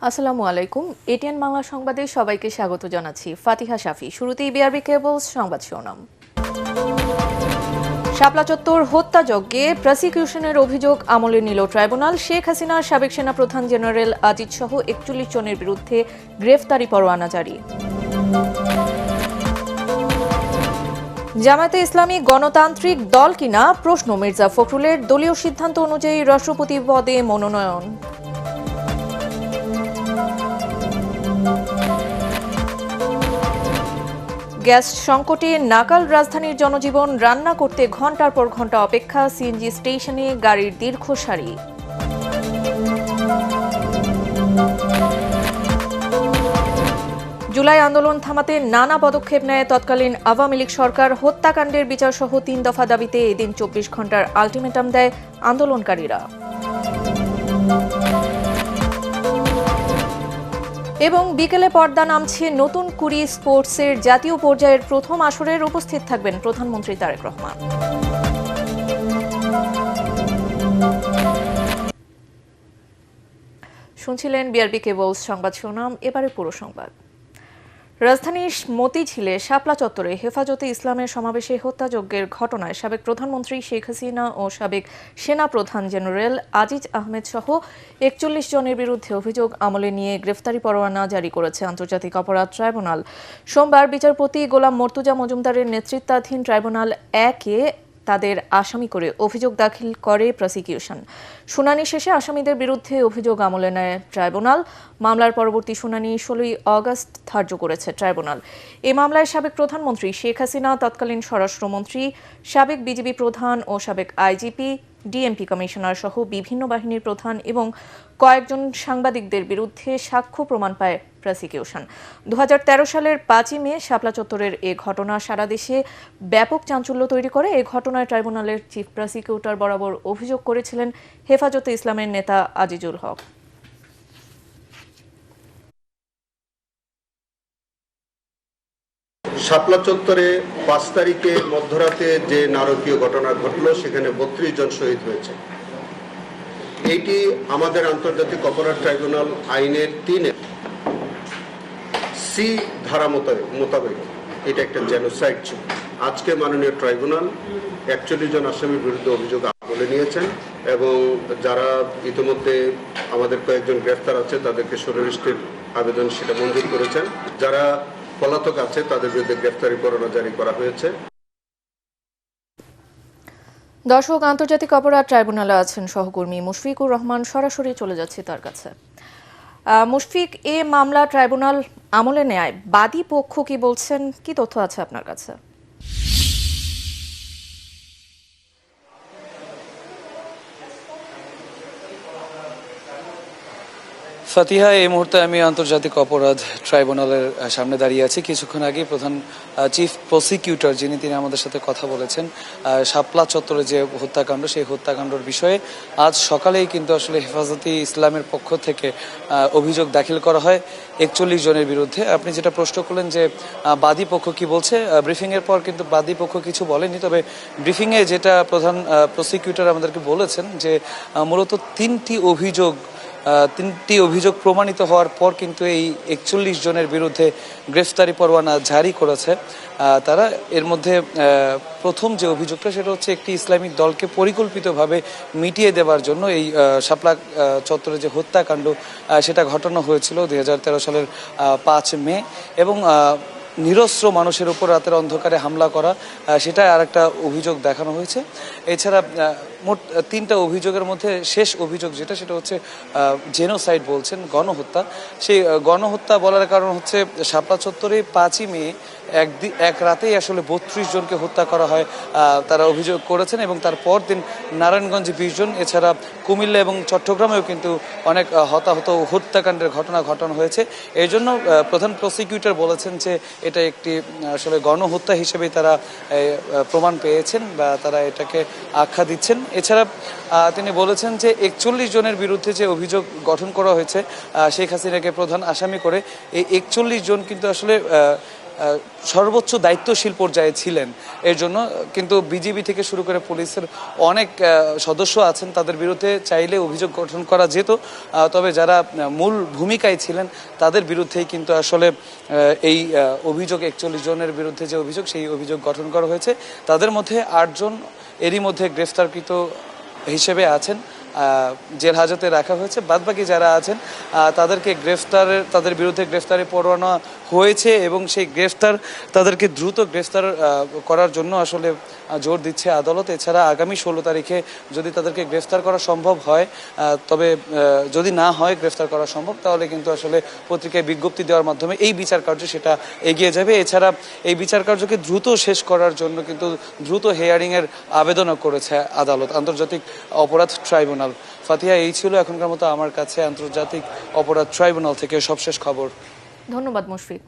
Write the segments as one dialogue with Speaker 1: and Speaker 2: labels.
Speaker 1: আসসালামু আলাইকুম। এটিএন বাংলা সংবাদে সবাইকে স্বাগত জানাচ্ছি। ফাতিহা শাফি। শুরুতেই বিআরবি কেবলস সংবাদ শিরোনাম। শাপলা চত্বর হত্যাযজ্ঞে প্রসিকিউশনের অভিযোগ আমলে নিল ট্রাইব্যুনাল। শেখ হাসিনার সাবেক সেনাপ্রধান জেনারেল আজিজ সহ ৪১ জনের বিরুদ্ধে গ্রেফতারি পরোয়ানা জারি। জামায়াতে ইসলামী গণতান্ত্রিক দল কিনা প্রশ্ন মির্জা ফখরুলের। দলীয় সিদ্ধান্ত অনুযায়ী রাষ্ট্রপতি পদে মনোনয়ন। গ্যাস সংকটে নাকাল রাজধানীর জনজীবন। রান্না করতে ঘণ্টার পর ঘণ্টা অপেক্ষা। সিএনজি স্টেশনে গাড়ির দীর্ঘ সারি। জুলাই আন্দোলন থামাতে নানা পদক্ষেপ নেয় তৎকালীন আওয়ামী লীগ সরকার। হত্যাকাণ্ডের বিচারসহ ৩ দফা দাবিতে এদিন ২৪ ঘণ্টার আলটিমেটাম দেয় আন্দোলনকারীরা। এবং বিকেলে পর্দা নামছে নতুন কুড়ি স্পোর্টসের জাতীয় পর্যায়ের প্রথম আসরের। উপস্থিত থাকবেন প্রধানমন্ত্রী তারেক রহমান। শুনছিলেন বিআরবি কেবলস সংবাদ শিরোনাম। এবারে পুরো সংবাদ। রাজধানীর মতিঝিলে শাপলা চত্বরে হেফাজতে ইসলামের সমাবেশে হত্যাযজ্ঞের ঘটনায় সাবেক প্রধানমন্ত্রী শেখ হাসিনা ও সাবেক সেনা প্রধান জেনারেল আজিজ আহমেদ সহ ৪১ জনের বিরুদ্ধে অভিযোগ আমলে নিয়ে গ্রেফতারি পরোয়ানা জারি করেছে আন্তর্জাতিক অপরাধ ট্রাইব্যুনাল। সোমবার বিচারপতি গোলাম মর্তুজা মজুমদারের নেতৃত্বাধীন ট্রাইব্যুনাল ১-এ তাদের আসামি করে অভিযোগ দাখিল করে প্রসিকিউশন। শুনানি শেষে আসামিদের বিরুদ্ধে অভিযোগ আমলে নেয় ট্রাইব্যুনাল। মামলার পরবর্তী শুনানি ১৬ আগস্ট ধার্য করেছে ট্রাইব্যুনাল। এই মামলায় সাবেক প্রধানমন্ত্রী শেখ হাসিনা, তৎকালীন স্বরাষ্ট্রমন্ত্রী, সাবেক বিজিবি প্রধান ও সাবেক আইজিপি, ডিএমপি কমিশনার সহ বিভিন্ন বাহিনীর প্রধান এবং কয়েকজন সাংবাদিকদের বিরুদ্ধে সাক্ষ্য প্রমাণ পায় প্রসিকিউশন। ২০১৩ সালের ৫ই মে শাপলা চত্বরের এ ঘটনা সারা দেশে ব্যাপক চাঞ্চল্য তৈরি করে। এই ঘটনায় ট্রাইব্যুনালের চিফ প্রসিকিউটর বরাবর অভিযোগ করেছিলেন হেফাজতে ইসলামের নেতা আজিজুল হক।
Speaker 2: শাপলা চত্বরে ৫ তারিখে মধ্যরাতে যে নারকীয় ঘটনা ঘটল, সেখানে ৩২ জন শহীদ হয়েছে। এইটি আমাদের আন্তর্জাতিক অপরাধ ট্রাইব্যুনাল আইনের ৩-সি ধারা মোতাবেক এটা একটা জেনোসাইড ছিল। আজকে মাননীয় ট্রাইব্যুনাল ৪১ জন আসামির বিরুদ্ধে অভিযোগ আমলে নিয়েছেন এবং যারা ইতিমধ্যে আমাদের কয়েকজন গ্রেফতার আছে তাদেরকে সুনির্দিষ্টের আবেদন সেটা মঞ্জুর করেছেন। যারা পলাতক আছে তাদের বিরুদ্ধে গ্রেফতারি পরোয়ানা জারি করা হয়েছে।
Speaker 1: দর্শক, আন্তর্জাতিক অপরাধ ট্রাইব্যুনালে আছেন সহকর্মী মুশফিকুর রহমান। সরাসরি চলে যাচ্ছে তার কাছে। মুশফিক, এ মামলা ট্রাইব্যুনাল আমলে নেয় বাদী পক্ষ কি বলছেন, কি তথ্য আছে আপনার কাছে?
Speaker 3: ফাতিহা, এই মুহূর্তে আমি আন্তর্জাতিক অপরাধ ট্রাইব্যুনালের সামনে দাঁড়িয়ে আছি। কিছুক্ষণ আগে প্রধান চিফ প্রসিকিউটর তিনি আমাদের সাথে কথা বলেছেন শাপলা চত্বরে যে হত্যাকাণ্ড, সেই হত্যাকাণ্ডের বিষয়ে আজ সকালেই কিন্তু আসলে হেফাজতে ইসলামের পক্ষ থেকে অভিযোগ দাখিল করা হয় ৪১ জনের বিরুদ্ধে। আপনি যেটা প্রশ্ন করলেন যে বাদী পক্ষ কি বলছে, ব্রিফিংয়ের পর কিন্তু বাদী পক্ষ কিছু বলেনি। তবে ব্রিফিংয়ে যেটা প্রধান প্রসিকিউটর আমাদেরকে বলেছেন যে মূলত তিনটি অভিযোগ প্রমাণিত হওয়ার পর কিন্তু এই ৪১ জনের বিরুদ্ধে গ্রেফতারি পরোয়ানা জারি করেছে তারা। এর মধ্যে প্রথম যে অভিযোগটা সেটা হচ্ছে একটি ইসলামিক দলকে পরিকল্পিতভাবে মিটিয়ে দেওয়ার জন্য এই শাপলা চত্বরে যে হত্যাকাণ্ড সেটা ঘটানো হয়েছিল ২০১৩ সালের ৫ মে এবং নিরস্ত্র মানুষের উপর রাতের অন্ধকারে হামলা করা, সেটা আর একটা অভিযোগ দেখানো হয়েছে। এছাড়া মোট ৩টা অভিযোগের মধ্যে শেষ অভিযোগ যেটা সেটা হচ্ছে জেনোসাইড বলছেন, গণহত্যা। সেই গণহত্যা বলার কারণ হচ্ছে শাপলা চত্বরে ৫ই মে এক রাতেই আসলে ৩২ জনকে হত্যা করা হয় তারা অভিযোগ করেছেন এবং তার পর দিন নারায়ণগঞ্জে ২০ জন, এছাড়া কুমিল্লা এবং চট্টগ্রামেও কিন্তু অনেক হতাহত হত্যাকাণ্ডের ঘটনা ঘটানো হয়েছে। এই জন্য প্রধান প্রসিকিউটর বলেছেন যে এটা একটি আসলে গণহত্যা হিসেবেই তারা প্রমাণ পেয়েছেন বা তারা এটাকে আখ্যা দিচ্ছেন। এছাড়া তিনি বলেছেন যে ৪১ জনের বিরুদ্ধে যে অভিযোগ গঠন করা হয়েছে শেখ হাসিনাকে প্রধান আসামি করে, এই ৪১ জন কিন্তু আসলে সর্বোচ্চ দায়িত্বশীল পর্যায়ে ছিলেন। এর জন্য কিন্তু বিজিবি থেকে শুরু করে পুলিশের অনেক সদস্য আছেন, তাদের বিরুদ্ধে চাইলে অভিযোগ গঠন করা যেত, তবে যারা মূল ভূমিকায় ছিলেন তাদের বিরুদ্ধেই কিন্তু আসলে এই অভিযোগ 41 জনের বিরুদ্ধে যে অভিযোগ, সেই অভিযোগ গঠন করা হয়েছে। তাদের মধ্যে 8 জন এরই মধ্যে গ্রেফতারকৃত হিসেবে আছেন, জেল হাজতে রাখা হয়েছে। বাদবাকি যারা আছেন তাদের বিরুদ্ধে গ্রেফতারি পরোয়ানা হয়েছে এবং সেই তাদেরকে দ্রুত গ্রেফতার করার জন্য আসলে জোর দিচ্ছে আদালত। এছাড়া আগামী 16 তারিখে যদি তাদেরকে গ্রেফতার করা সম্ভব হয়, তবে যদি না হয় গ্রেফতার করা সম্ভব, তাহলে কিন্তু আসলে পত্রিকায় বিজ্ঞপ্তি দেওয়ার মাধ্যমে এই বিচার কার্য সেটা এগিয়ে যাবে। এছাড়া এই বিচার কার্যকে দ্রুত শেষ করার জন্য কিন্তু দ্রুত হেয়ারিংয়ের আবেদনও করেছে আদালত, আন্তর্জাতিক অপরাধ ট্রাইব্যুনাল। ফাতিহা, এই ছিল এখনকার মতো আমার কাছে আন্তর্জাতিক অপরাধ ট্রাইব্যুনাল থেকে সবশেষ খবর।
Speaker 1: ধন্যবাদ মুশফিক।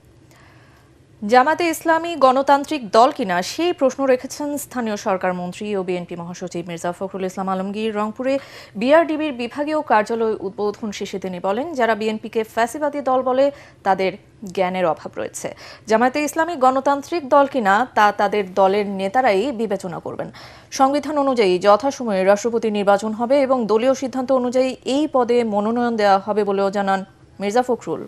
Speaker 1: জামাতে ইসলামী গণতান্ত্রিক দল কিনা সেই প্রশ্ন রেখেছেন স্থানীয় সরকার মন্ত্রী ও বিএনপি মহাসচিব মির্জা ফখরুল ইসলাম আলমগীর। রংপুরে বিআরডিবির বিভাগীয় কার্যালয় উদ্বোধন শেষে তিনি বলেন, যারা বিএনপিকে ফ্যাসিবাদী দল বলে তাদের জ্ঞানের অভাব রয়েছে। জামাতে ইসলামী গণতান্ত্রিক দল কিনা তা তাদের দলের নেতারাই বিবেচনা করবেন। সংবিধান অনুযায়ী যথাসময়ে রাষ্ট্রপতি নির্বাচন হবে এবং দলীয় সিদ্ধান্ত অনুযায়ী এই পদে মনোনয়ন দেওয়া হবে বলেও জানান মির্জা ফখরুল।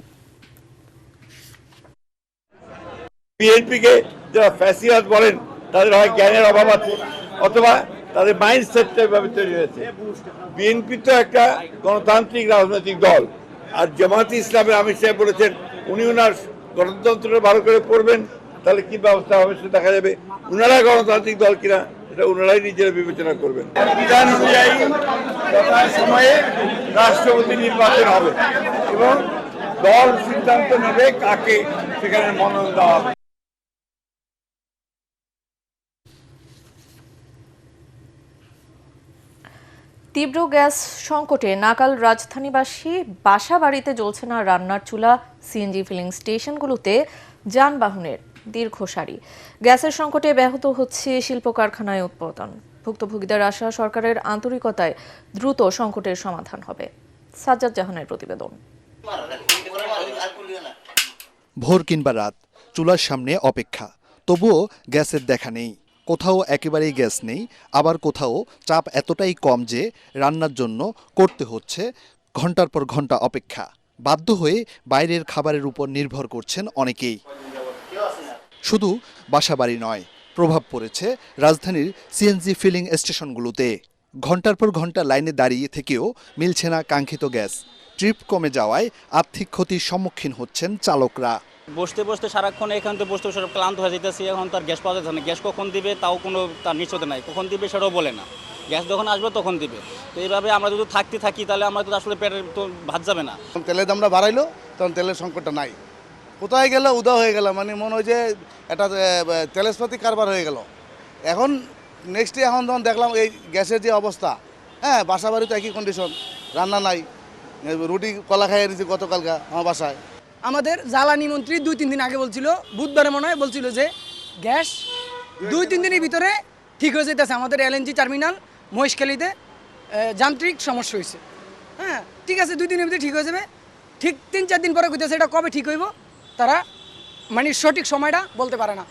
Speaker 4: বিএনপিকে যারা ফ্যাসিবাদ বলেন তাদের হয় জ্ঞানের অভাব আছে অথবা তাদের মাইন্ডসেটটা এভাবে তৈরি হয়েছে। বিএনপি তো একটা গণতান্ত্রিক রাজনৈতিক দল, আর জামায়াতে ইসলামের আমির সাহেব বলেছেন উনি ওনার গণতন্ত্রটা ভালো করে পড়বেন, তাহলে কি ব্যবস্থা হবে সেটা দেখা যাবে। ওনারা গণতান্ত্রিক দল কিনা এটা ওনারাই নিজেরা বিবেচনা করবেন। বিধান অনুযায়ী সময়ে রাষ্ট্রপতি নির্বাচন হবে এবং দল সিদ্ধান্ত নেবে কাকে সেখানে মনোনয়ন দেওয়া হবে।
Speaker 1: তীব্র গ্যাস সংকটে নাকাল রাজধানীবাসী বাসা বাড়িতে জ্বলছে না রান্নার চুলা। সিএনজি ফিলিং স্টেশনগুলোতে যানবাহনের দীর্ঘ সারি। গ্যাসের সংকটে ব্যাহত হচ্ছে শিল্প কারখানায় উৎপাদন। ভুক্তভোগীদের আশা, সরকারের আন্তরিকতায় দ্রুত সংকটের সমাধান হবে। সাজ্জাদ জাহানের প্রতিবেদন।
Speaker 5: ভোর কিংবা রাত, চুলার সামনে অপেক্ষা, তবুও গ্যাসের দেখা নেই। কোথাও একেবারেই গ্যাস নেই, আবার কোথাও চাপ এতটাই কম যে রান্নার জন্য করতে হচ্ছে ঘন্টার পর ঘন্টা অপেক্ষা। বাধ্য হয়ে বাইরের খাবারের উপর নির্ভর করছেন অনেকেই। শুধু বাসাবাড়ি নয়, প্রভাব পড়েছে রাজধানীর সিএনজি ফিলিং স্টেশনগুলোতে। ঘন্টার পর ঘন্টা লাইনে দাঁড়িয়ে থেকেও মিলছে না কাঙ্ক্ষিত গ্যাস। ট্রিপ কমে যাওয়ায় আর্থিক ক্ষতির সম্মুখীন হচ্ছেন চালকরা।
Speaker 6: বসতে বসতে সারাক্ষণ এখান থেকে বসতে বসে ক্লান্ত হয়ে যেতেছি। এখন তার গ্যাস পাওয়া যাচ্ছে না। গ্যাস কখন দিবে তাও কোনো তার নিশ্চয়তা নাই, কখন দিবে সেটাও বলে না। গ্যাস যখন আসবে তখন দিবে। তো এইভাবে আমরা যদি থাকি তাহলে আমরা তো আসলে পেটের তো ভাত যাবে না।
Speaker 7: তেলের দামটা বাড়াইলো, তখন তেলের সংকটটা নাই। কোথায় গেল উদা হয়ে গেল, মানে মনে হয় যে একটা তেলেসপাতি কারবার হয়ে গেল। এখন নেক্সটে এখন যখন দেখলাম এই গ্যাসের যে অবস্থা, হ্যাঁ বাসা বাড়ি তো একই কন্ডিশন, রান্না নাই, রুটি কলা খাইয়ে দিয়েছি গতকালকা আমার বাসায়।
Speaker 8: আমাদের জ্বালানি মন্ত্রী 2-3 দিন আগে বলছিল, বুধবারে মনে হয় বলছিল যে গ্যাস 2-3 দিনের ভিতরে ঠিক হয়ে যেতেছে। আমাদের এলএনজি টার্মিনাল মহেশখালীতে যান্ত্রিক সমস্যা হয়েছে। হ্যাঁ ঠিক আছে, 2 দিনের ভিতরে ঠিক হয়ে যাবে। ঠিক 3-4 দিন পরে কইতেছে এটা কবে ঠিক হইব তারা মানে সঠিক সময়টা বলতে পারে না।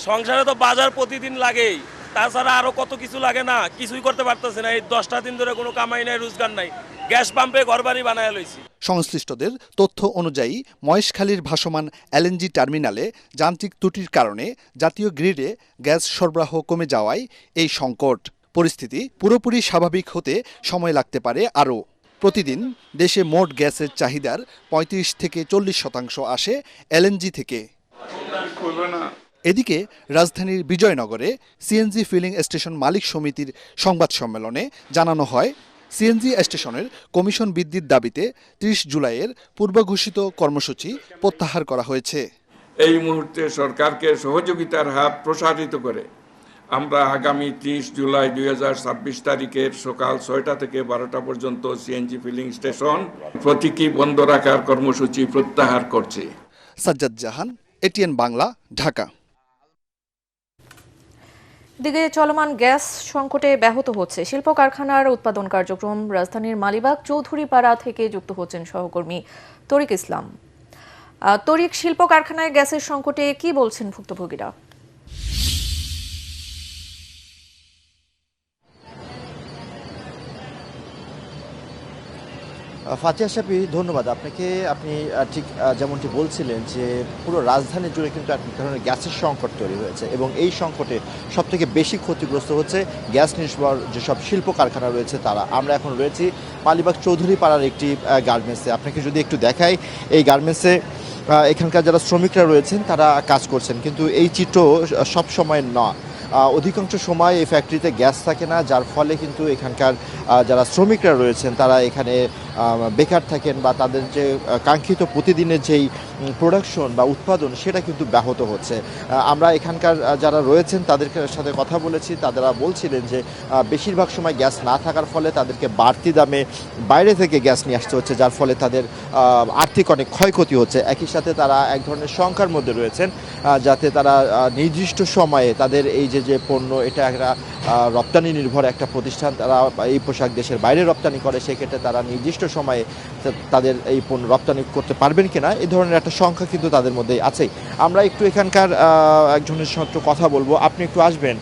Speaker 9: সংসারে তো বাজার প্রতিদিন লাগেই, তাছাড়া আরো কত কিছু লাগে না, কিছুই করতে পারতেছে না। এই 10টা দিন ধরে কোনো কামাই নাই, রোজগার নাই, গ্যাস পাম্পে ঘরবাড়ি বানায় লইছি।
Speaker 5: সংশ্লিষ্টদের তথ্য অনুযায়ী মহেশখালীর ভাসমান এলএনজি টার্মিনালে যান্ত্রিক ত্রুটির কারণে জাতীয় গ্রিডে গ্যাস সরবরাহ কমে যাওয়ায় এই সংকট। পরিস্থিতি পুরোপুরি স্বাভাবিক হতে সময় লাগতে পারে আরও। প্রতিদিন দেশে মোট গ্যাসের চাহিদার 35 থেকে 40% আসে এলএনজি থেকে। এদিকে রাজধানীর বিজয়নগরে সিএনজি ফিলিং স্টেশন মালিক সমিতির সংবাদ সম্মেলনে জানানো হয়, সিএনজি স্টেশনের কমিশন বৃদ্ধির দাবিতে 30 জুলাইয়ের পূর্বঘোষিত কর্মসূচি প্রত্যাহার করা হয়েছে।
Speaker 10: এই মুহূর্তে সরকারকে সহযোগিতার হাত প্রসারিত করে আমরা আগামী 30 জুলাই 2026 তারিখের সকাল 6টা থেকে 12টা পর্যন্ত সিএনজি ফিলিং স্টেশন প্রতীকী বন্ধ রাখার কর্মসূচি প্রত্যাহার করছি।
Speaker 5: সাজ্জাদ জাহান, এটিএন বাংলা, ঢাকা।
Speaker 1: দিকে চলমান গ্যাস সংকটে ব্যাহত হচ্ছে শিল্প কারখানার উৎপাদন কার্যক্রম। রাজধানীর মালিবাগ চৌধুরীপাড়া থেকে যুক্ত হচ্ছেন সহকর্মী তরিক ইসলাম। তরিক শিল্প কারখানায় গ্যাসের সংকটে কি বলছেন ভুক্তভোগীরা?
Speaker 11: ফাতিহা শাফি, ধন্যবাদ আপনাকে। আপনি ঠিক যেমনটি বলছিলেন যে পুরো রাজধানী জুড়ে কিন্তু এক ধরনের গ্যাসের সংকট তৈরি হয়েছে এবং এই সংকটে সবথেকে বেশি ক্ষতিগ্রস্ত হচ্ছে গ্যাস নির্ভর যেসব শিল্প কারখানা রয়েছে তারা। আমরা এখন রয়েছি মালিবাগ চৌধুরী পাড়ার একটি গার্মেন্টসে। আপনাকে যদি একটু দেখাই, এই গার্মেন্টসে এখানকার যারা শ্রমিকরা রয়েছেন তারা কাজ করছেন, কিন্তু এই চিত্র সব সময় না। অধিকাংশ সময় এই ফ্যাক্টরিতে গ্যাস থাকে না, যার ফলে কিন্তু এখানকার যারা শ্রমিকরা রয়েছেন তারা এখানে বেকার থাকেন বা তাদের যে কাঙ্ক্ষিত প্রতিদিনের যেই প্রোডাকশন বা উৎপাদন সেটা কিন্তু ব্যাহত হচ্ছে। আমরা এখানকার যারা রয়েছেন তাদের সাথে কথা বলেছি, তারা বলছিলেন যে বেশিরভাগ সময় গ্যাস না থাকার ফলে তাদেরকে বাড়তি দামে বাইরে থেকে গ্যাস নিয়ে আসতে হচ্ছে, যার ফলে তাদের আর্থিক অনেক ক্ষয়ক্ষতি হচ্ছে। একই সাথে তারা এক ধরনের শঙ্কার মধ্যে রয়েছেন যাতে তারা নির্দিষ্ট সময়ে তাদের এই যে পণ্য, এটা একটা রপ্তানি নির্ভর একটা প্রতিষ্ঠান, তারা এই পোশাক দেশের বাইরে রপ্তানি করে, সেক্ষেত্রে তারা নির্দিষ্ট সময়ে তাদের এই পণ্য রপ্তানি করতে পারবেন কিনা এই ধরনের একটা সংখ্যা কিন্তু তাদের মধ্যেই আছে। আমরা একটু এখানকার একজনের সাথে কথা বলবো, আপনি একটু আসবেন,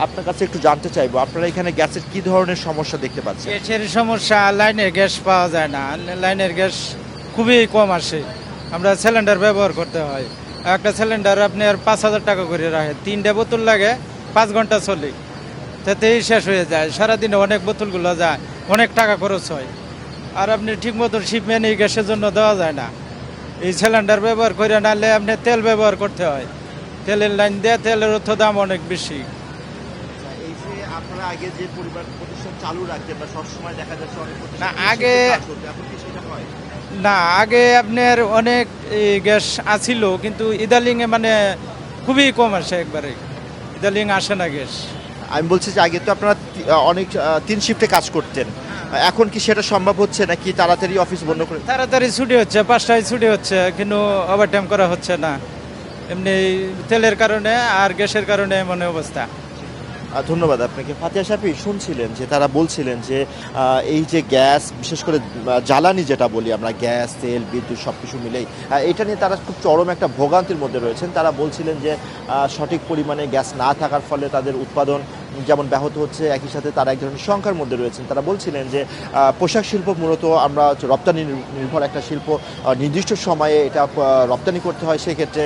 Speaker 11: আপনার কাছে একটু জানতে চাইবো আপনারা এখানে গ্যাসের কি ধরনের সমস্যা দেখতে পাচ্ছেন?
Speaker 12: গ্যাসের সমস্যা, লাইনের গ্যাস পাওয়া যায় না, লাইনের গ্যাস খুবই কম আসে, আমরা সিলিন্ডার ব্যবহার করতে হয়। একটা সিলিন্ডার আপনার 5,000 টাকা করে রাখে, 3টে বোতল লাগে, 5 ঘন্টা চলে, তাতেই শেষ হয়ে যায়। সারাদিনে অনেক বোতলগুলো যায়, অনেক টাকা খরচ হয়। আর আপনি ঠিক মতন শিপমেন্ট এই গ্যাসের জন্য দেওয়া যায় না। এই সিলিন্ডার ব্যবহার করে নাহলে আপনি তেল ব্যবহার করতে হয়, তেলের লাইন দিয়ে তেলের অর্থ দাম অনেক বেশি।
Speaker 11: এই যে আপনারা আগে যে পরিবার প্রতিষ্ঠান চালু রাখতেন বা সবসময় দেখা যাচ্ছে অনেক
Speaker 12: না আগে
Speaker 11: এখন কি সেটা হয়
Speaker 12: না, আগে আপনার অনেক গ্যাস আসিল, কিন্তু ইদালিংয়ে মানে খুবই কম আসে, একবারে ইদালিং আসে না গ্যাস।
Speaker 11: আমি বলছি যে আগে তো আপনারা অনেক 3 শিফটে কাজ করতেন, এখন কি সেটা সম্ভব হচ্ছে নাকি তাড়াতাড়ি অফিস বন্ধ করে?
Speaker 12: তাড়াতাড়ি ছুটি হচ্ছে, 5টায় ছুটি হচ্ছে, কিন্তু ওভারটাইম করা হচ্ছে না, এমনি তেলের কারণে আর গ্যাসের কারণে এমন অবস্থা।
Speaker 11: ধন্যবাদ আপনাকে। ফাতিহা শাফি, শুনছিলেন যে তারা বলছিলেন যে এই যে গ্যাস, বিশেষ করে জ্বালানি যেটা বলি আমরা, গ্যাস, তেল, বিদ্যুৎ সব কিছু মিলেই এটা নিয়ে তারা খুব চরম একটা ভোগান্তির মধ্যে রয়েছেন। তারা বলছিলেন যে সঠিক পরিমাণে গ্যাস না থাকার ফলে তাদের উৎপাদন যেমন ব্যাহত হচ্ছে, একই সাথে তারা এক ধরনের শঙ্কার মধ্যে রয়েছেন। তারা বলছিলেন যে পোশাক শিল্প মূলত আমরা রপ্তানি নির্ভর একটা শিল্প, নির্দিষ্ট সময়ে এটা রপ্তানি করতে হয়, সেক্ষেত্রে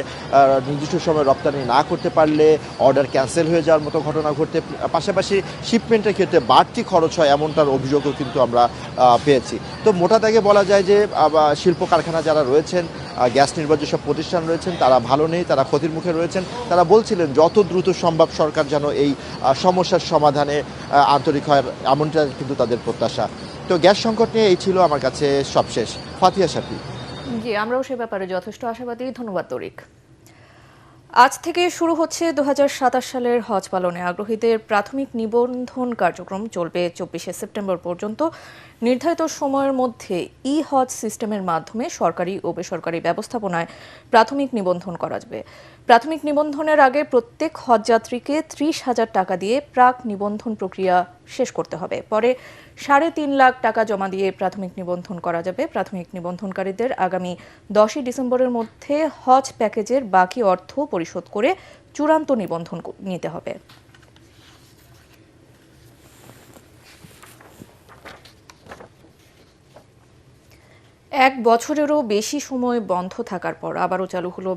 Speaker 11: নির্দিষ্ট সময়ে রপ্তানি না করতে পারলে অর্ডার ক্যান্সেল হয়ে যাওয়ার মতো ঘটনা ঘটতে, পাশাপাশি শিপমেন্টের ক্ষেত্রে বাড়তি খরচ হয়, এমনটার অভিযোগও কিন্তু আমরা পেয়েছি। তো মোটা দাগে বলা যায় যে শিল্প কারখানা যারা রয়েছেন, গ্যাস নির্ভর যেসব প্রতিষ্ঠান রয়েছেন তারা ভালো নেই, তারা ক্ষতির মুখে রয়েছেন। তারা বলছিলেন যত দ্রুত সম্ভব সরকার যেন এই সমস্যার সমাধানে আন্তরিক হয়, এমনটা কিন্তু তাদের প্রত্যাশা। তো গ্যাস সংকট নিয়ে এই ছিল আমার কাছে সবশেষ। ফাতিহা শাফি।
Speaker 1: জি, আমরাও সে ব্যাপারে যথেষ্ট আশাবাদী। ধন্যবাদ তরিক। আজ থেকে শুরু হচ্ছে 2027 সালের হজ পালনে আগ্রহীদের প্রাথমিক নিবন্ধন কার্যক্রম চলবে 24শে সেপ্টেম্বর পর্যন্ত। নির্ধারিত সময়ের মধ্যে হজ সিস্টেমের মাধ্যমে সরকারি ও বেসরকারি ব্যবস্থাপনায় প্রাথমিক নিবন্ধন করা যাবে। প্রাথমিক নিবন্ধনের আগে প্রত্যেক হজযাত্রীকে 30,000 টাকা দিয়ে প্রাক নিবন্ধন প্রক্রিয়া শেষ করতে হবে। পরে 3.5 লাখ টাকা জমা দিয়ে প্রাথমিক নিবন্ধন করা যাবে। প্রাথমিক নিবন্ধনকারীদের আগামী 10ই ডিসেম্বরের মধ্যে হজ প্যাকেজের বাকি অর্থ পরিশোধ করে চূড়ান্ত নিবন্ধন নিতে হবে। এক বছরেরও বেশি সময় বন্ধ থাকার পর আবারও চালু হলো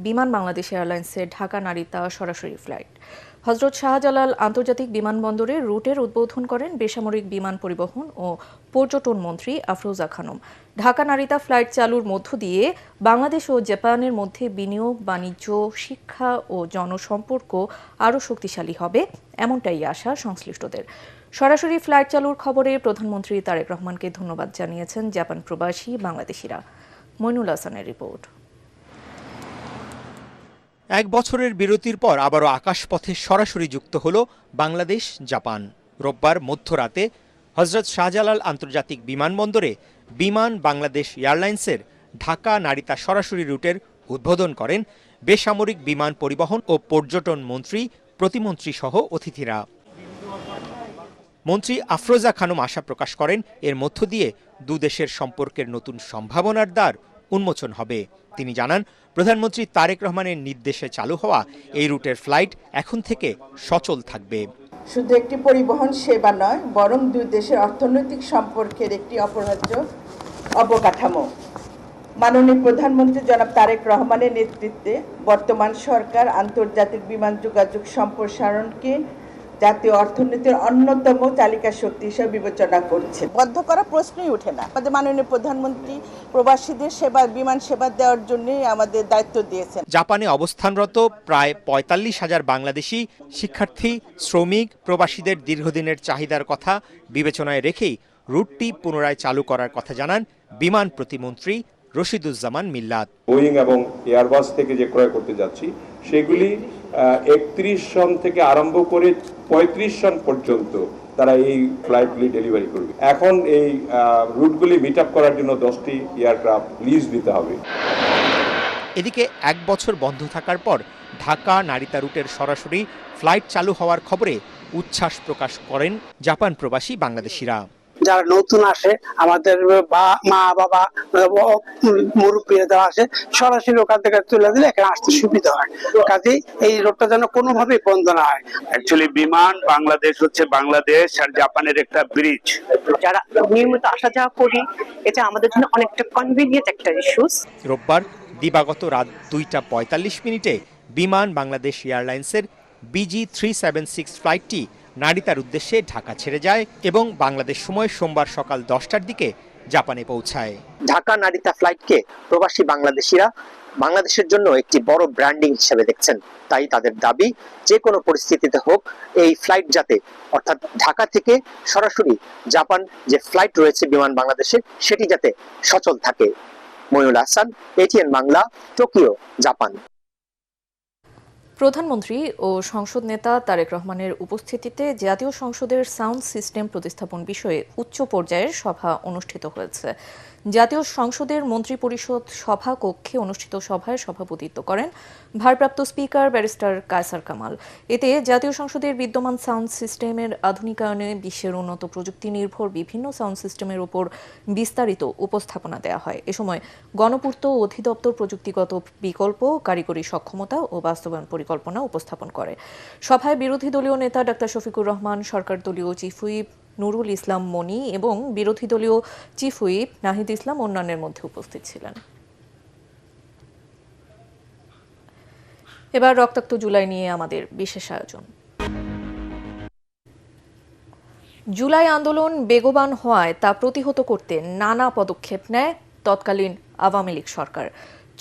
Speaker 1: বিমান বাংলাদেশ এয়ারলাইন্সের ঢাকা নারিতা সরাসরি ফ্লাইট। হযরত শাহজালাল আন্তর্জাতিক বিমানবন্দরে রুটের উদ্বোধন করেন বেসামরিক বিমান পরিবহন ও পর্যটন মন্ত্রী আফরোজা খানম। ঢাকা নারিতা ফ্লাইট চালুর মধ্য দিয়ে বাংলাদেশ ও জাপানের মধ্যে বিনিয়োগ, বাণিজ্য, শিক্ষা ও জনসম্পর্ক আরও শক্তিশালী হবে, এমনটাই আশা সংশ্লিষ্টদের। সরাসরি ফ্লাইট চালুর খবরে প্রধানমন্ত্রী তারেক রহমানকে ধন্যবাদ জানিয়েছেন জাপান প্রবাসী বাংলাদেশিরা। মইনুল হাসানের রিপোর্ট।
Speaker 13: এক বছরের বিরতির পর আবারও আকাশপথে সরাসরি যুক্ত হল বাংলাদেশ জাপান। রোববার মধ্যরাতে হযরত শাহজালাল আন্তর্জাতিক বিমানবন্দরে বিমান বাংলাদেশ এয়ারলাইন্সের ঢাকা নারিতা সরাসরি রুটের উদ্বোধন করেন বেসামরিক বিমান পরিবহন ও পর্যটন মন্ত্রী, প্রতিমন্ত্রী সহ অতিথিরা। মন্ত্রী আফরোজা খানম আশা প্রকাশ করেন এর মধ্য দিয়ে দুদেশের সম্পর্কের নতুন সম্ভাবনার দ্বার উন্মোচন হবে। তিনি জানান, প্রধানমন্ত্রী তারেক রহমানের নির্দেশে চালু হওয়া এই রুটের ফ্লাইট এখন থেকে সচল থাকবে।
Speaker 14: শুধু একটি পরিবহন সেবা নয়, বরং দুই দেশের অর্থনৈতিক সম্পর্কের একটি অপরিহার্য অবকাঠামো। মাননীয় প্রধানমন্ত্রী জনাব তারেক রহমানের নেতৃত্বে বর্তমান সরকার আন্তর্জাতিক বিমান যোগাযোগ সম্প্রসারণকে জাতীয় অর্থনীতির অন্যতম চালিকা শক্তি হিসেবে বিবেচনা করছে। বন্ধ করার প্রশ্নই ওঠে না। আমাদের মাননীয় প্রধানমন্ত্রী প্রবাসীদের সেবা, বিমান সেবা দেওয়ার জন্যই আমাদের দায়িত্ব দিয়েছেন।
Speaker 13: জাপানে অবস্থানরত প্রায় ৪৫,০০০ বাংলাদেশি শিক্ষার্থী, শ্রমিক, প্রবাসীদের দীর্ঘদিনের চাহিদার কথা বিবেচনায় রেখেই রুটটি পুনরায় চালু করার কথা জানান বিমান প্রতিমন্ত্রী রশিদুজ্জামান মিল্লাত।
Speaker 15: বোয়িং এবং এয়ারবাস থেকে যে ক্রয় করতে যাচ্ছি সেগুলি ৩১ সন থেকে আরম্ভ করে ৩৫ সন পর্যন্ত তারা এই ফ্লাইটগুলি ডেলিভারি করবে। এখন এই রুটগুলি মিট আপ করার জন্য 10টি এয়ারক্রাফট লিজ দিতে হবে।
Speaker 13: এদিকে ১ বছর বন্ধ থাকার পর ঢাকা নারিতা রুটের সরাসরি ফ্লাইট চালু হওয়ার খবরে উচ্ছ্বাস প্রকাশ করেন জাপান প্রবাসী বাংলাদেশিরা।
Speaker 16: যারা নতুন আসে, আমাদের মা বাবা মুরব্বীরা যারা আসে, সরাসরি ওখান থেকে তুলে দিলে এখানে আসতে সুবিধা হয়। কাজেই এই রোডটা যেন কোনোভাবেই বন্ধ না হয়।
Speaker 17: অ্যাকচুয়ালি বিমান বাংলাদেশ হচ্ছে বাংলাদেশ আর জাপানের একটা ব্রিজ।
Speaker 18: যারা নিয়মিত আসা যাওয়া করি, এটা আমাদের জন্য অনেকটা কনভিনিয়েন্ট একটা ইস্যুস।
Speaker 13: রোববার দিবাগত রাত ২টা ৪৫ মিনিটে বিমান বাংলাদেশ এয়ারলাইন্সের BG376 ফ্লাইটটি নারিতার উদ্দেশ্যে ঢাকা ছেড়ে যায় এবং বাংলাদেশ সময় সোমবার সকাল 10টার দিকে জাপানে পৌঁছায়।
Speaker 18: ঢাকা নারিতা ফ্লাইটকে প্রবাসী বাংলাদেশিরা বাংলাদেশের জন্য একটি বড় ব্র্যান্ডিং হিসেবে দেখছেন। তাই তাদের দাবি, যে কোনো পরিস্থিতিতে হোক এই ফ্লাইট যাতে, অর্থাৎ ঢাকা থেকে সরাসরি জাপান যে ফ্লাইট রয়েছে বিমান বাংলাদেশের, সেটি যাতে সচল থাকে। Mainul Hasan, ATN Bangla, Tokyo, Japan.
Speaker 1: প্রধানমন্ত্রী ও সংসদ নেতা তারেক রহমানের উপস্থিতিতে জাতীয় সংসদের সাউন্ড সিস্টেম প্রতিস্থাপন বিষয়ে উচ্চ পর্যায়ের সভা অনুষ্ঠিত হয়েছে। জাতীয় সংসদের মন্ত্রিপরিষদ সভা কক্ষে অনুষ্ঠিত সভায় সভাপতিত্ব করেন ভারপ্রাপ্ত স্পিকার ব্যারিস্টার কায়সার কামাল। এতে জাতীয় সংসদের বিদ্যমান সাউন্ড সিস্টেমের আধুনিকায়নে বিশ্বের উন্নত প্রযুক্তি নির্ভর বিভিন্ন সাউন্ড সিস্টেমের উপর বিস্তারিত উপস্থাপনা দেওয়া হয়। এ সময় গণপূর্ত অধিদপ্তর প্রযুক্তিগত বিকল্প, কারিগরি সক্ষমতা ও বাস্তবায়ন পরিকল্পনা উপস্থাপন করে। সভায় বিরোধী দলীয় নেতা ডাক্তার শফিকুর রহমান, সরকার দলীয় চিফ হুইপ নুরুল ইসলাম মনি এবং বিরোধী দলীয় চিফ হুইপ নাহিদ ইসলাম অন্যান্যের মধ্যে উপস্থিত ছিলেন। এবার রক্তাক্ত জুলাই নিয়ে আমাদের বিশেষ আয়োজন। জুলাই আন্দোলন বেগবান হওয়ায় তা প্রতিহত করতে নানা পদক্ষেপ নেয় তৎকালীন আওয়ামী লীগ সরকার।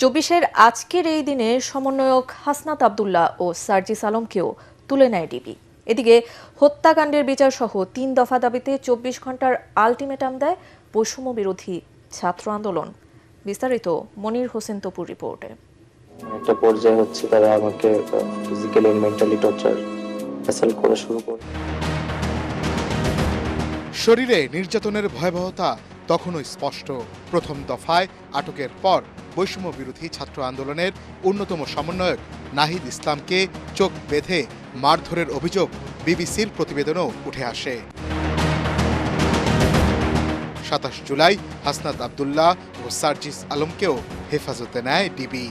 Speaker 1: 24-এর আজকের এই দিনে সমন্বয়ক হাসনাত আব্দুল্লাহ ও সার্জিস আলমকেও তুলে নেয় ডিবি। এদিকে হত্যাকাণ্ডের বিচার সহ 3 দফা দাবিতে 24 ঘন্টার আলটিমেটাম দেয় বৈষম্য বিরোধী ছাত্র আন্দোলন। বিস্তারিত মনির হোসেন তপুর রিপোর্টে।
Speaker 19: একটা পর্যায়ে হচ্ছে তারা আমাকে physically and mentally torture assault করা শুরু করে।
Speaker 20: শরীরে নির্যাতনের ভয়াবহতা তখনও স্পষ্ট। প্রথম দফায় আটকের পর বৈষম্য বিরোধী ছাত্র আন্দোলনের অন্যতম সমন্বয়ক নাহিদ ইসলামকে চোখ বেঁধে মারধরের অভিযোগ বিবিসির প্রতিবেদনেও উঠে আসে। 27 জুলাই হাসনাত আব্দুল্লাহ ও সার্জিস আলমকেও হেফাজতে নেয় ডিবি।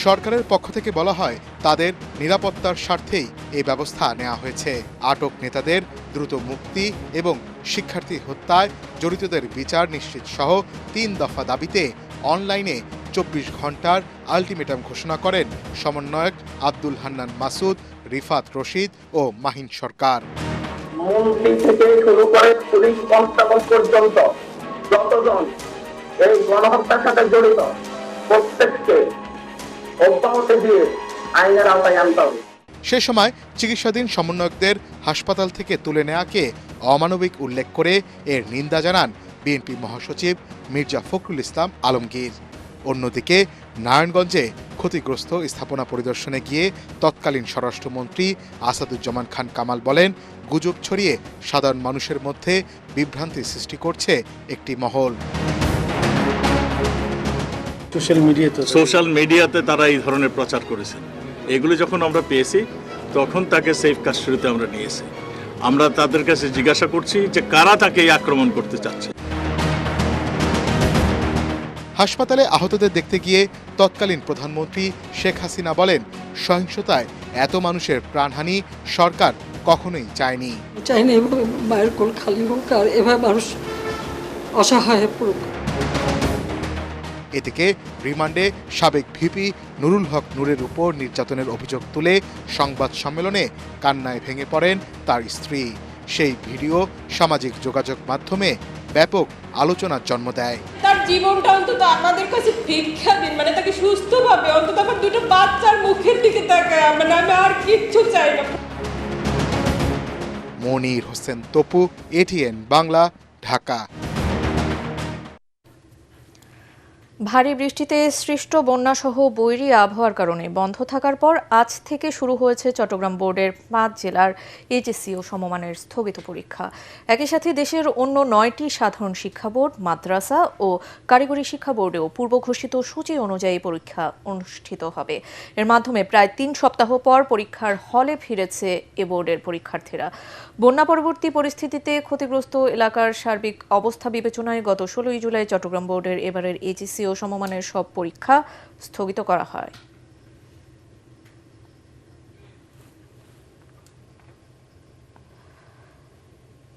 Speaker 20: সরকারের পক্ষ থেকে বলা হয়, তাদের নিরাপত্তার স্বার্থেই এই ব্যবস্থা নেওয়া হয়েছে। আটক নেতাদের দ্রুত মুক্তি এবং শিক্ষার্থী হত্যায় জড়িতদের বিচার নিশ্চিত সহ 3 দফা দাবিতে অনলাইনে 24 ঘন্টার আলটিমেটাম ঘোষণা করেন সমন্বয়ক আব্দুল হান্নান মাসুদ, রিফাত রশিদ ও মাহিন সরকার।
Speaker 21: মন্ত্রী থেকে শুরু করে পুলিশ কনস্টেবল পর্যন্ত যতজন এই গণহত্যার সাথে জড়িত প্রত্যেককে অব্যাহতি দিয়ে আইনের আওতায় আনতে হবে।
Speaker 20: সে সময় চিকিৎসাধীন সমন্বয়কদের হাসপাতাল থেকে তুলে নেওয়াকে অমানবিক উল্লেখ করে এর নিন্দা জানান বিএনপি মহাসচিব মির্জা ফখরুল ইসলাম আলমগীর। অন্যদিকে নারায়ণগঞ্জে ক্ষতিগ্রস্ত স্থাপনা পরিদর্শনে গিয়ে তৎকালীন স্বরাষ্ট্রমন্ত্রী আসাদুজ্জামান খান কামাল বলেন, গুজব ছড়িয়ে সাধারণ মানুষের মধ্যে বিভ্রান্তি সৃষ্টি করছে একটি মহল।
Speaker 22: সোশ্যাল মিডিয়াতে তারা এই ধরনের প্রচার করেছেন। এগুলো যখন আমরা পেয়েছি তখন তাকে সেফ কাস্টডিতে আমরা নিয়েছি। আমরা তাদের কাছে জিজ্ঞাসা করছি যে কারা তাকে এই আক্রমণ করতে চাচ্ছে।
Speaker 20: হাসপাতালে আহতদের দেখতে গিয়ে তৎকালীন প্রধানমন্ত্রী শেখ হাসিনা বলেন, সহিংসতায় এত মানুষের প্রাণহানি সরকার কখনোই চায়নি।
Speaker 2: চাই না এভাবে মায়ের কোল খালি হোক আর এভাবে মানুষ অসহায় পড়ুক।
Speaker 20: এদিকে রিমান্ডে সাবেক ভিপি নুরুল হক নূরের উপর নির্যাতনের অভিযোগ তুলে সংবাদ সম্মেলনে কান্নায় ভেঙে পড়েন তার স্ত্রী। সেই ভিডিও সামাজিক যোগাযোগ মাধ্যমে ব্যাপক আলোচনার জন্ম দেয়।
Speaker 3: তার জীবনটা অন্তত আমাদের কাছে ভিক্ষা দিন, মানে তাকে সুস্থভাবে অন্তত আমার দুটো বাচ্চার মুখের দিকে তাকায়, মানে আমি আর কিচ্ছু চাই না।
Speaker 20: মনির হোসেন তপু, এটিএন বাংলা, ঢাকা।
Speaker 1: ভারী বৃষ্টিতে সৃষ্ট বন্যাসহ বৈরী আবহাওয়ার কারণে বন্ধ থাকার পর আজ থেকে শুরু হয়েছে চট্টগ্রাম বোর্ডের ৫ জেলার এইচএসসি ও সমমানের স্থগিত পরীক্ষা। একই সাথে দেশের অন্য ৯টি সাধারণ শিক্ষা বোর্ড, মাদ্রাসা ও কারিগরি শিক্ষা বোর্ডেও পূর্ব ঘোষিত সূচি অনুযায়ী পরীক্ষা অনুষ্ঠিত হবে। এর মাধ্যমে প্রায় ৩ সপ্তাহ পর পরীক্ষার হলে ফিরেছে এ বোর্ডের পরীক্ষার্থীরা। বন্যা পরবর্তী পরিস্থিতিতে ক্ষতিগ্রস্ত এলাকার সার্বিক অবস্থা বিবেচনায় গত ১৬ জুলাই চট্টগ্রাম বোর্ডের এবারের এইচএসসি ও সমমানের সব পরীক্ষা স্থগিত করা হয়।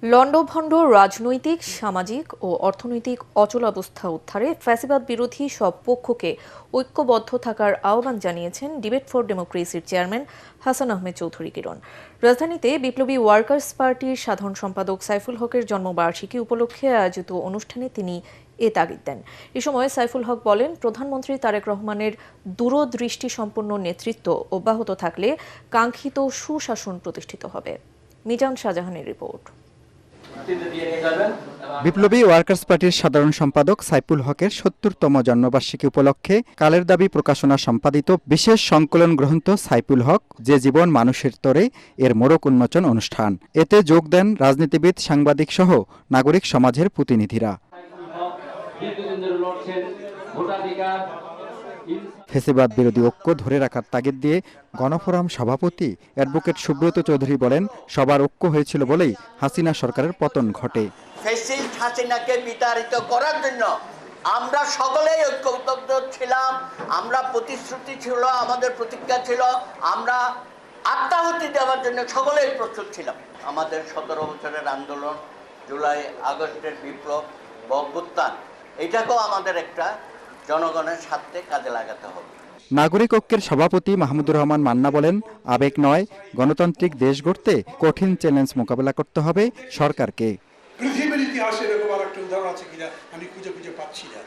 Speaker 1: লন্ডভন্ড রাজনৈতিক, সামাজিক ও অর্থনৈতিক অচলাবস্থা উদ্ধারে ফ্যাসিবাদ বিরোধী সব পক্ষকে ঐক্যবদ্ধ থাকার আহ্বান জানিয়েছেন ডিবেট ফর ডেমোক্রেসির চেয়ারম্যান হাসান আহমেদ চৌধুরী কিরণ। রাজধানীতে বিপ্লবী ওয়ার্কার্স পার্টির সাধারণ সম্পাদক সাইফুল হকের জন্মবার্ষিকী উপলক্ষে আয়োজিত অনুষ্ঠানে তিনি এ তাগিদ দেন। এ সময় সাইফুল হক বলেন, প্রধানমন্ত্রী তারেক রহমানের দূরদৃষ্টি সম্পন্ন নেতৃত্ব অব্যাহত থাকলে কাঙ্ক্ষিত সুশাসন প্রতিষ্ঠিত হবে। মিজান শাহজাহানের রিপোর্ট।
Speaker 23: বিপ্লবী ওয়ার্কার্স পার্টির সাধারণ সম্পাদক সাইফুল হকের ৭০তম জন্মবার্ষিকী উপলক্ষে কালের দাবি প্রকাশনা সম্পাদিত বিশেষ সংকলন গ্রন্থ সাইফুল হক, যে জীবন মানুষের তরে এর মোড়ক উন্মোচন অনুষ্ঠান। এতে যোগ দেন রাজনীতিবিদ, সাংবাদিক সহ নাগরিক সমাজের প্রতিনিধিরা। ফ্যাসিবাদ বিরোধী ঐক্য ধরে রাখার তাগিদ দিয়ে গণফোরাম সভাপতি অ্যাডভোকেট সুব্রত চৌধুরী বলেন, সবার ঐক্য হয়েছিল বলেই হাসিনা সরকারের পতন ঘটে।
Speaker 24: ফ্যাসিস্ট হাসিনাকে বিতাড়িত করার জন্য আমরা সকলেই ঐক্যবদ্ধ ছিলাম। আমরা প্রতিশ্রুতি ছিল, আমাদের প্রতিজ্ঞা ছিল, আমরা আত্মাহুতি দেওয়ার জন্য সকলেই প্রস্তুত ছিলাম। আমাদের ১৭ বছরের আন্দোলন, জুলাই আগস্টের বিপ্লব, অভ্যুত্থান, এটাকেও আমাদের একটা জনগণের স্বার্থে কাজে লাগাতে হবে।
Speaker 23: নাগরিক ঐক্যের সভাপতি মাহমুদুর রহমান মান্না বলেন, আবেগ নয়, গণতান্ত্রিক দেশ গড়তে কঠিন চ্যালেঞ্জ মোকাবেলা করতে হবে সরকারকে।
Speaker 25: পৃথিবীর ইতিহাসে এরকম আর একটা উদাহরণ আছে কিনা আমি খুঁজে পাচ্ছি না।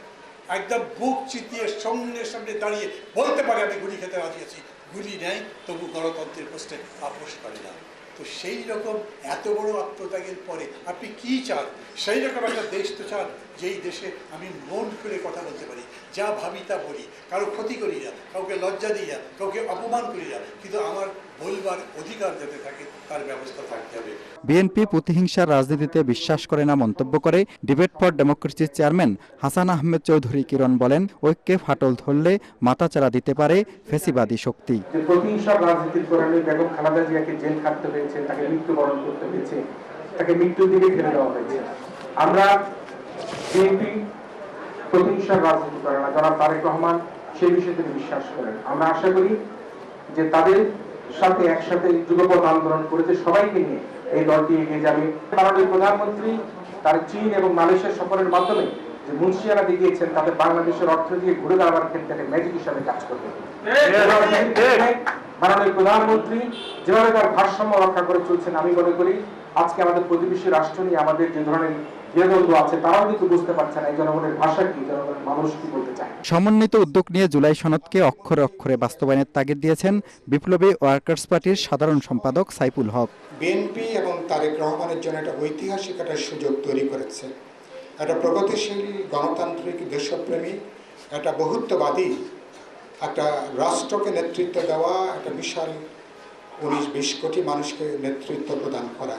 Speaker 25: একদম বুক চিতিয়ে সামনে দাঁড়িয়ে বলতে পারে আমি গুলি খেতে রাজি আছি, গুলি নেয় তবু গণতন্ত্রের প্রশ্নে আপোষ করে না। তো সেই রকম এত বড় আত্মত্যাগের পরে আপনি কি চান? সেই রকম একটা দেশ তো চান যেই দেশে আমি মন খুলে কথা বলতে পারি, যা ভাবি তা বলি, কারো ক্ষতি করি না, কাউকে লজ্জা দিই না, কাউকে অপমান করি না, কিন্তু আমার বলবার অধিকার যাতে থাকে তার ব্যবস্থা থাকতে হবে।
Speaker 23: বিএনপি প্রতিহিংসার রাজনীতিতে বিশ্বাস করে না মন্তব্য করে ডিবেট ফর ডেমোক্রেসির চেয়ারম্যান হাসান আহমেদ চৌধুরী কিরণ বলেন, ঐক্যে ফাটল ধরলে মাথাচাড়া দিতে পারে ফ্যাসিবাদী শক্তি।
Speaker 26: প্রতিহিংসার রাজনীতির কারণে বেগম খালেদা জিয়াকে জেল খাটতে হয়েছে, তাকে মৃত্যুবরণ করতে হয়েছে, তাকে মৃত্যুর দিকে ঠেলে দেওয়া হয়েছে। আমরা বিএনপি প্রতিহিংসার রাজনীতি করে না, জনাব তারেক রহমান সেই বিষয়ে তিনি বিশ্বাস করেন। আমরা আশা করি যে তাদের সাথে একসাথে যুগপৎ আন্দোলন করেছে সবাইকে নিয়ে এই দলটি এগিয়ে যাবে। মাননীয় প্রধানমন্ত্রী তার চীন এবং মালয়েশিয়া সফরের মাধ্যমে যে মুন্সিয়ানা দেখিয়েছেন, তাদের বাংলাদেশের অর্থনীতি ঘুরে দাঁড়াবার ক্ষেত্রে ম্যাজিক হিসাবে কাজ করবে। মাননীয় প্রধানমন্ত্রী যেভাবে তার ভারসাম্য রক্ষা করে চলছেন, আমি মনে করি আজকে আমাদের প্রতিবেশী রাষ্ট্র নিয়ে আমাদের যে ধরনের দ্বিধাদ্বন্দ্ব আছে, তারাও কিন্তু বুঝতে পারছে না এই জনগণের ভাষা কি, জনগণের মানুষ কি বলতে চায়।
Speaker 23: সমন্বিত উদ্যোগ নিয়ে জুলাই সনদকে অক্ষরে অক্ষরে বাস্তবায়নের তাগিদ দিয়েছেন বিপ্লবী ওয়ার্কার্স পার্টির সাধারণ সম্পাদক সাইফুল হক।
Speaker 27: বিএনপি এবং তারেক রহমানের জন্য একটা ঐতিহাসিক একটা সুযোগ তৈরি করেছে। একটা প্রগতিশীল, গণতান্ত্রিক, দেশপ্রেমী, একটা বহুত্ববাদী একটা রাষ্ট্রকে নেতৃত্ব দেওয়া, একটা বিশাল 19-20 কোটি মানুষকে নেতৃত্ব প্রদান করা।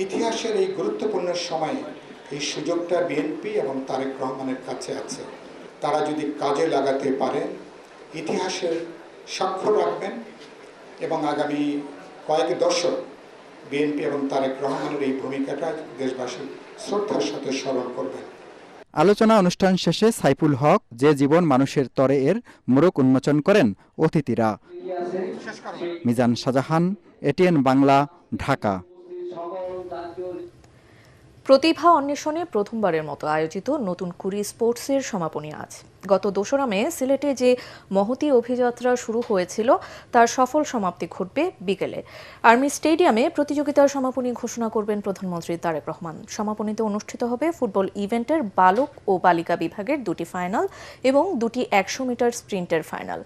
Speaker 27: ইতিহাসের এই গুরুত্বপূর্ণ সময়ে এই সুযোগটা বিএনপি এবং তারেক রহমানের কাছে আছে। তারা যদি কাজে লাগাতে পারেন, ইতিহাসের স্বাক্ষর রাখবেন এবং আগামী কয়েক দশক বিএনপি এবং তারেক রহমানের এই ভূমিকাটা দেশবাসী শ্রদ্ধার সাথে স্মরণ করবেন।
Speaker 23: আলোচনা অনুষ্ঠান শেষে সাইফুল হক যে জীবন মানুষের তরে এর মোড়ক উন্মোচন করেন অতিথিরা। মিজান শাহজাহান, এটিএন বাংলা, ঢাকা।
Speaker 1: প্রতিভা অন্বেষণে প্রথমবারের মতো আয়োজিত নতুন কুড়ি স্পোর্টসের সমাপনী আজ। গত 2 মে সিলেটে যে মহতী অভিযাত্রা শুরু হয়েছিল তার সফল সমাপ্তি ঘটবে বিকেলে। আর্মি স্টেডিয়ামে প্রতিযোগিতার সমাপনী ঘোষণা করবেন প্রধানমন্ত্রী তারেক রহমান। সমাপনীতে অনুষ্ঠিত হবে ফুটবল ইভেন্টের বালক ও বালিকা বিভাগের 2টি ফাইনাল এবং 2টি 100 মিটার স্প্রিন্টের ফাইনাল।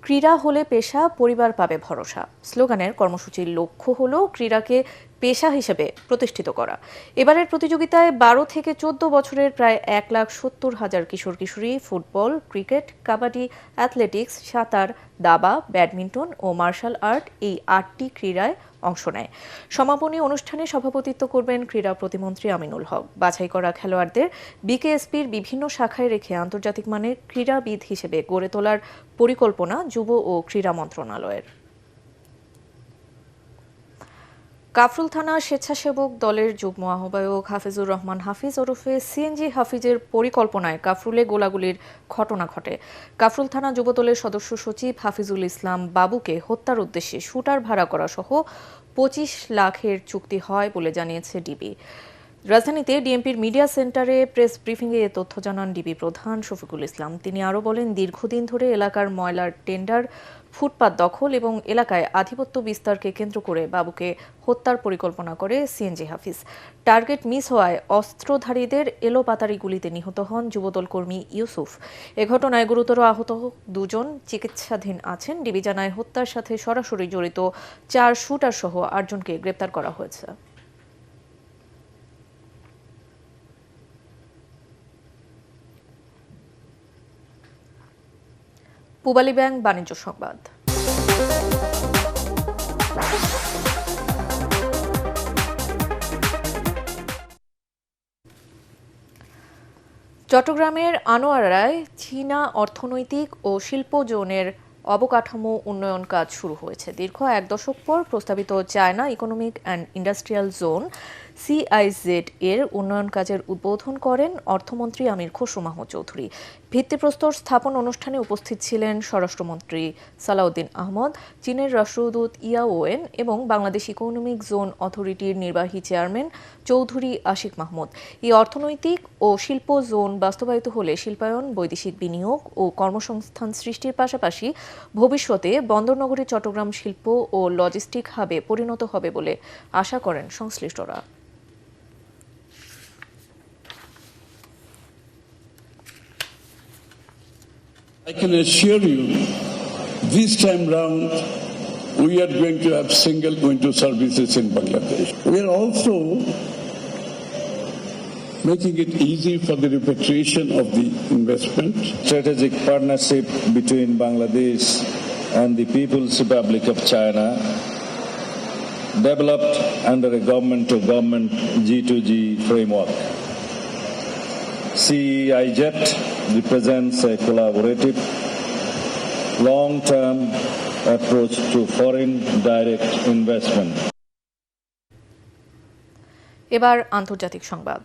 Speaker 1: ক্রীড়া হলে পেশা, পরিবার পাবে ভরসা স্লোগানের কর্মসূচির লক্ষ্য হল ক্রীড়াকে পেশা হিসেবে প্রতিষ্ঠিত করা। এবারের প্রতিযোগিতায় 12 থেকে 14 বছরের প্রায় 1,70,000 কিশোর কিশোরী ফুটবল, ক্রিকেট, কাবাডি, অ্যাথলেটিক্স, সাঁতার, দাবা, ব্যাডমিন্টন ও মার্শাল আর্ট এই 8টি ক্রীড়ায় অংশ নেয়। সমাপনী অনুষ্ঠানে সভাপতিত্ব করবেন ক্রীড়া প্রতিমন্ত্রী আমিনুল হক। বাছাই করা খেলোয়াড়দের বিকেএসপির বিভিন্ন শাখায় রেখে আন্তর্জাতিক মানের ক্রীড়াবিদ হিসেবে গড়ে তোলার পরিকল্পনা যুব ও ক্রীড়া মন্ত্রণালয়ের। কাফরুল থানা স্বেচ্ছাসেবক দলের যুগ্ম আহ্বায়ক হাফিজুর রহমান হাফিজ ওরফে সিএনজি হাফিজের পরিকল্পনায় কাফরুলে গোলাগুলির ঘটনা ঘটে। কাফরুল থানা যুবদলের সদস্য সচিব হাফিজুল ইসলাম বাবুকে হত্যার উদ্দেশ্যে শুটার ভাড়া করা সহ 25 লাখের চুক্তি হয় বলে জানিয়েছে ডিবি। রাজধানীতে ডিএমপির মিডিয়া সেন্টারে প্রেস ব্রিফিংয়ে এ তথ্য জানান ডিবি প্রধান শফিকুল ইসলাম। তিনি আরও বলেন, দীর্ঘদিন ধরে এলাকার ময়লার টেন্ডার, ফুটপাত দখল এবং এলাকায় আধিপত্য বিস্তারকে কেন্দ্র করে বাবুকে হত্যার পরিকল্পনা করে সিএনজি হাফিজ। টার্গেট মিস হওয়ায় অস্ত্রধারীদের এলোপাতাড়ি গুলিতে নিহত হন যুবদল কর্মী ইউসুফ। এ ঘটনায় গুরুতর আহত 2 জন চিকিৎসাধীন আছেন। ডিবি জানায়, হত্যার সাথে সরাসরি জড়িত 4 শুটার সহ 8 জনকে গ্রেপ্তার করা হয়েছে। পূবালী ব্যাংক বাণিজ্য সংবাদ। চট্টগ্রামের আনোয়ারায় চীনা অর্থনৈতিক ও শিল্প জোনের অবকাঠামো উন্নয়ন কাজ শুরু হয়েছে। দীর্ঘ 1 দশক পর প্রস্তাবিত China economic and industrial zone CIZ এর উন্নয়ন কাজের উদ্বোধন করেন অর্থমন্ত্রী আমির খসরু মাহমুদ চৌধুরী। ভিত্তিপ্রস্তর স্থাপন অনুষ্ঠানে উপস্থিত ছিলেন স্বরাষ্ট্রমন্ত্রী সালাউদ্দিন আহমদ, চীনের রাষ্ট্রদূত ইয়া ওয়েন এবং বাংলাদেশ ইকোনমিক জোন অথরিটির নির্বাহী চেয়ারম্যান চৌধুরী আশিক মাহমুদ। এই অর্থনৈতিক ও শিল্প জোন বাস্তবায়িত হলে শিল্পায়ন, বৈদেশিক বিনিয়োগ ও কর্মসংস্থান সৃষ্টির পাশাপাশি ভবিষ্যতে বন্দরনগরী চট্টগ্রাম শিল্প ও লজিস্টিক হাবে পরিণত হবে বলে আশা করেন সংশ্লিষ্টরা।
Speaker 4: I can assure you, this time round, we are going to have single window services in Bangladesh. We are also making it easy for the repatriation of the investment.
Speaker 5: Strategic partnership between Bangladesh and the People's Republic of China, developed under a government-to-government G2G framework. CIZ represents a collaborative, long-term approach to foreign direct investment.
Speaker 1: এবার আন্তর্জাতিক সংবাদ।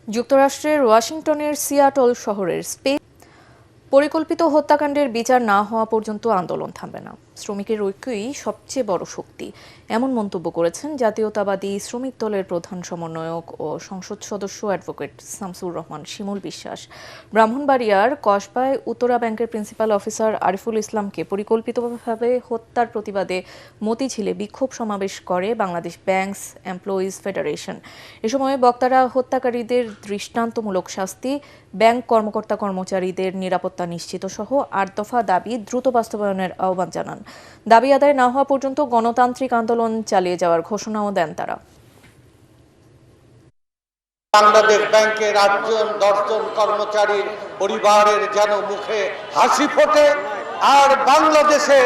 Speaker 1: যুক্তরাষ্ট্রের ওয়াশিংটনের Seattle শহরের পরিকল্পিত হত্যাকাণ্ডের বিচার না হওয়া পর্যন্ত আন্দোলন থামবে না। শ্রমিকের ঐক্যই সবচেয়ে বড় শক্তি, এমন মন্তব্য করেছেন জাতীয়তাবাদী শ্রমিক দলের প্রধান সমন্বয়ক ও সংসদ সদস্য অ্যাডভোকেট শামসুর রহমান শিমুল বিশ্বাস। ব্রাহ্মণবাড়িয়ার কসবায় উত্তরা ব্যাংকের প্রিন্সিপাল অফিসার আরিফুল ইসলামকে পরিকল্পিতভাবে হত্যার প্রতিবাদে মতিঝিলে বিক্ষোভ সমাবেশ করে বাংলাদেশ ব্যাংকস এমপ্লয়িজ ফেডারেশন। এ সময় বক্তারা হত্যাকারীদের দৃষ্টান্তমূলক শাস্তি, ব্যাংক কর্মকর্তা কর্মচারীদের নিরাপত্তা নিশ্চিত সহ 8 দফা দাবি দ্রুত বাস্তবায়নের আহ্বান জানান। দাবি আদায় না হওয়া পর্যন্ত গণতান্ত্রিক আন্দোলন চালিয়ে যাওয়ার ঘোষণাও দেন তারা।
Speaker 21: বাংলাদেশ ব্যাংকের 8 জন 10 জন কর্মচারীর পরিবারের যেন মুখে হাসি ফোটে, আর বাংলাদেশে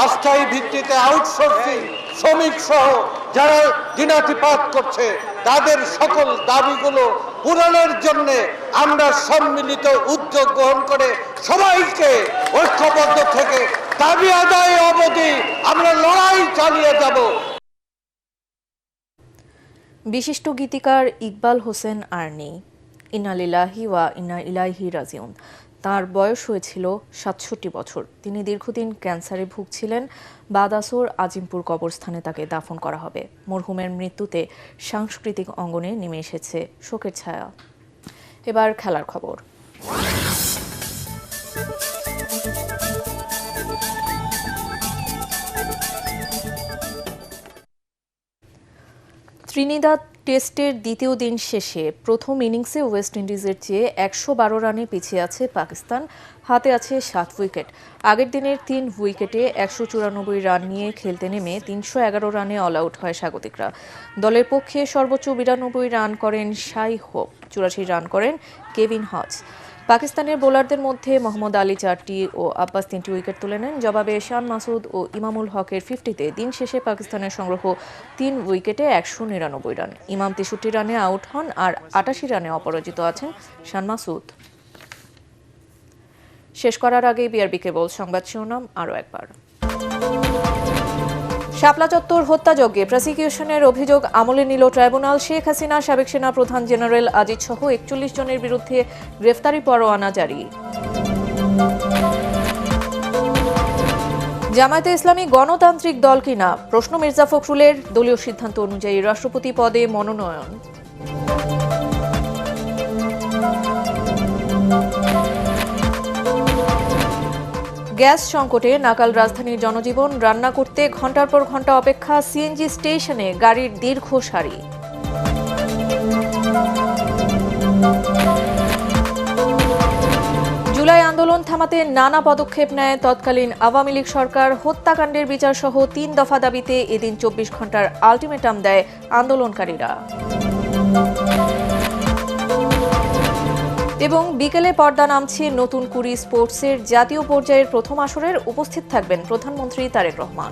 Speaker 21: অস্থায়ী ভিত্তিতে আউটসোর্সিং শ্রমিক সহ যারা দিনাতিপাত করছে তাদের সকল দাবিগুলো পূরণের জন্য আমরা সম্মিলিত উদ্যোগ গ্রহণ করে সবাইকে ঐক্যবদ্ধ থেকে
Speaker 6: দাবি আদায় অবধি আমরা লড়াই চালিয়ে যাব।
Speaker 1: বিশিষ্ট গীতিকার ইকবাল হোসেন আর্নি, ইন্না লিল্লাহি ওয়া ইন্না ইলাইহি রাজিউন, তার বয়স হয়েছিল ৬৭ বছর। তিনি দীর্ঘদিন ক্যান্সারে ভুগছিলেন। বাদাসোর আজিমপুর কবরস্থানে তাকে দাফন করা হবে। মরহুমের মৃত্যুতে সাংস্কৃতিক অঙ্গনে নেমে এসেছে শোকের ছায়া। এবার খেলার খবর। ত্রিনিদাদ টেস্টের দ্বিতীয় দিন শেষে প্রথম ইনিংসে ওয়েস্ট ইন্ডিজের চেয়ে ১১২ রানে পিছিয়ে আছে পাকিস্তান। হাতে আছে ৭ উইকেট। আগের দিনের ৩ উইকেটে ১৯৪ রান নিয়ে খেলতে নেমে ৩১১ রানে অল আউট হয় স্বাগতিকরা। দলের পক্ষে সর্বোচ্চ ৯২ রান করেন শাই হোপ, ৮৪ রান করেন কেভিন হজ। পাকিস্তানের বোলারদের মধ্যে মোহাম্মদ আলী ৪টি ও আব্বাস 3টি উইকেট তুলে নেন। জবাবে শান মাসুদ ও ইমামুল হকের 50-তে দিন শেষে পাকিস্তানের সংগ্রহ ৩ উইকেটে ১৯৯ রান। ইমাম ৬৩ রানে আউট হন, আর ৮৮ রানে অপরাজিত আছেন শান মাসুদ। শেষ করার আগে বিআরবি কেবল সংবাদ শিরোনাম আরও একবার। শাপলা চত্বর হত্যাযজ্ঞে প্রসিকিউশনের অভিযোগ আমলে নিল ট্রাইব্যুনাল। শেখ হাসিনা, সাবেক সেনা প্রধান জেনারেল আজিজ সহ ৪১ জনের বিরুদ্ধে গ্রেফতারি পরোয়ানা জারি। জামায়াতে ইসলামী গণতান্ত্রিক দল কিনা প্রশ্ন মির্জা ফখরুলের। দলীয় সিদ্ধান্ত অনুযায়ী রাষ্ট্রপতি পদে মনোনয়ন। গ্যাস সংকটে নাকাল রাজধানীর জনজীবন। রান্না করতে ঘন্টার পর ঘন্টা অপেক্ষা। সিএনজি স্টেশনে গাড়ির দীর্ঘ সারি। জুলাই আন্দোলন থামাতে নানা পদক্ষেপ নেয় তৎকালীন আওয়ামী লীগ সরকার। হত্যাকাণ্ডের বিচার সহ ৩ দফা দাবিতে এদিন ২৪ ঘন্টার আলটিমেটাম দেয় আন্দোলনকারীরা। এবং বিকেলে পর্দা নামছে নতুন কুড়ি স্পোর্টসের জাতীয় পর্যায়ের প্রথম আসরের। উপস্থিত থাকবেন প্রধানমন্ত্রী তারেক রহমান।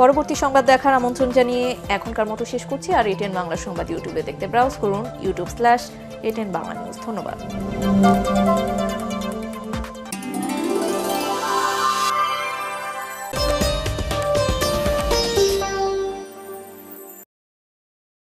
Speaker 1: পরবর্তী সংবাদ দেখার আমন্ত্রণ জানিয়ে এখনকার মতো শেষ করছি। আর এটিএন বাংলা সংবাদ ইউটিউবে দেখতে ব্রাউজ করুন youtube/ATN Bangla News। ধন্যবাদ।